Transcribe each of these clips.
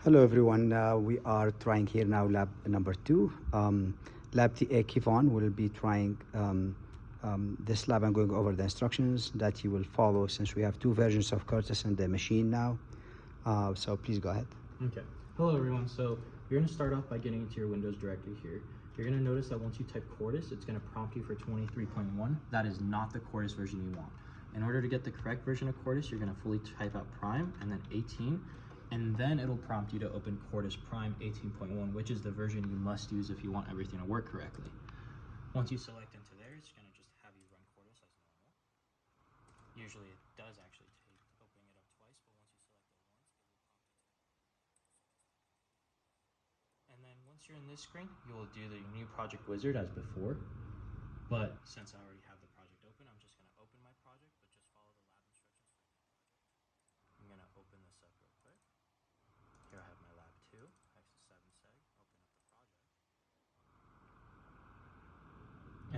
Hello everyone, we are trying here now lab number 2. Lab TA Kevon will be trying this lab. I'm going over the instructions that you will follow since we have 2 versions of Quartus in the machine now. So please go ahead. Okay. Hello everyone. So you're going to start off by getting into your Windows directory here. You're going to notice that once you type Quartus, it's going to prompt you for 23.1. That is not the Quartus version you want. In order to get the correct version of Quartus, you're going to fully type out prime and then 18. And then it'll prompt you to open Quartus Prime 18.1, which is the version you must use if you want everything to work correctly. Once you select into there, it's going to just have you run Quartus as normal. Usually it does actually take opening it up twice, but once you select it once, it will prompt you to. And then once you're in this screen, you will do the new project wizard as before. But since I already have the project open, I'm just going to open my project, but just follow the lab instructions for the project. I'm going to open this up real quick. Here I have my lab 2, X7 seg, open up the project.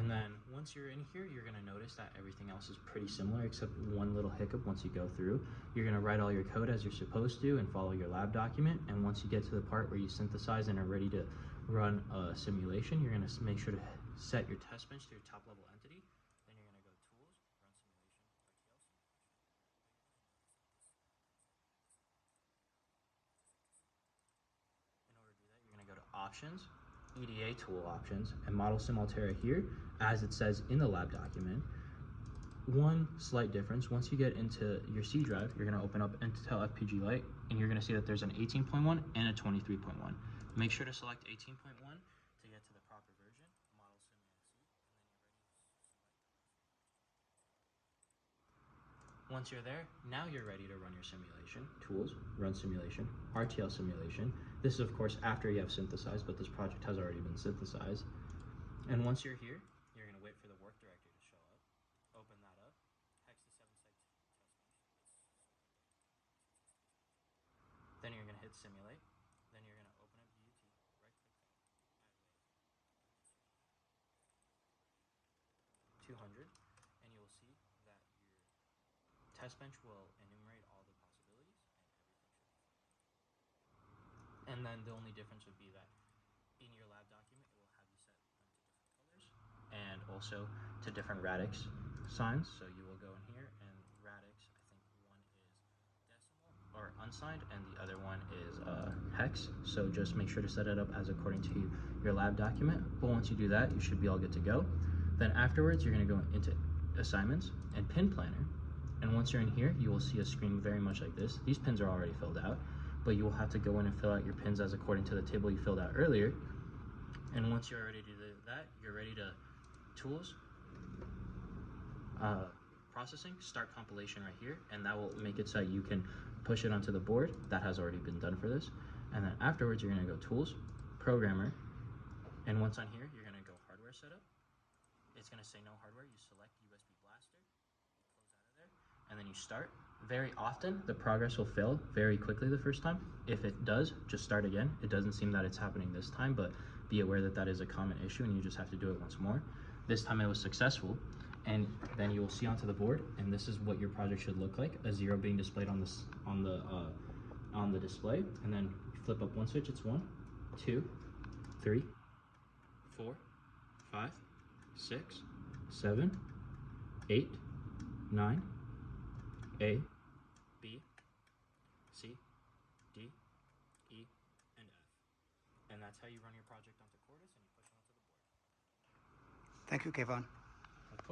And then once you're in here, you're going to notice that everything else is pretty similar except one little hiccup once you go through. You're going to write all your code as you're supposed to and follow your lab document. And once you get to the part where you synthesize and are ready to run a simulation, you're going to make sure to set your test bench to your top level entity. Then you're going to go tools, run simulation, RTL simulation. In order to do that, you're going to go to options, EDA tool options, and model sim Altera here, as it says in the lab document. One slight difference, once you get into your C drive, you're going to open up Intel FPG Lite, and you're going to see that there's an 18.1 and a 23.1. Make sure to select 18.1 to get to the proper version, model sim NC, and then you're ready to select. Once you're there, now you're ready to run your simulation. Tools, run simulation, RTL simulation. This is of course after you have synthesized, but this project has already been synthesized. And once you're here, you're going to wait for the work directory to show up. Open that up. Hex the 7 seg test bench. Then you're going to hit simulate. Then you're going to open up UT, right click that, add wave, 200, and you will see that your test bench will enumerate all the possibilities and everything should be fine. And then the only difference would be that in your lab document, it will have you set them to different colors and also to different radix signs. So you will go in here and radix, I think one is decimal or unsigned and the other one is hex. So just make sure to set it up as according to your lab document. But once you do that, you should be all good to go. Then afterwards, you're going to go into assignments and pin planner. And once you're in here, you will see a screen very much like this. These pins are already filled out, but you will have to go in and fill out your pins as according to the table you filled out earlier. And once you're ready to do that, you're ready to tools, processing, start compilation right here, and that will make it so you can push it onto the board. That has already been done for this. And then afterwards, you're going to go tools, programmer, and once on here, you're going to go hardware setup. It's going to say no hardware. You select USB blaster, you close out of there, and then you start. Very often, the progress will fail very quickly the first time. If it does, just start again. It doesn't seem that it's happening this time, but be aware that that is a common issue and you just have to do it once more. This time it was successful, and then you will see onto the board, and this is what your project should look like. A 0 being displayed on this on the display, and then you flip up one switch. It's 1, 2, 3, 4, 5, 6, 7, 8, 9, A, B, C, D, E, and F. And that's how you run your project onto Quartus and you push it onto the board. Thank you, Kevon.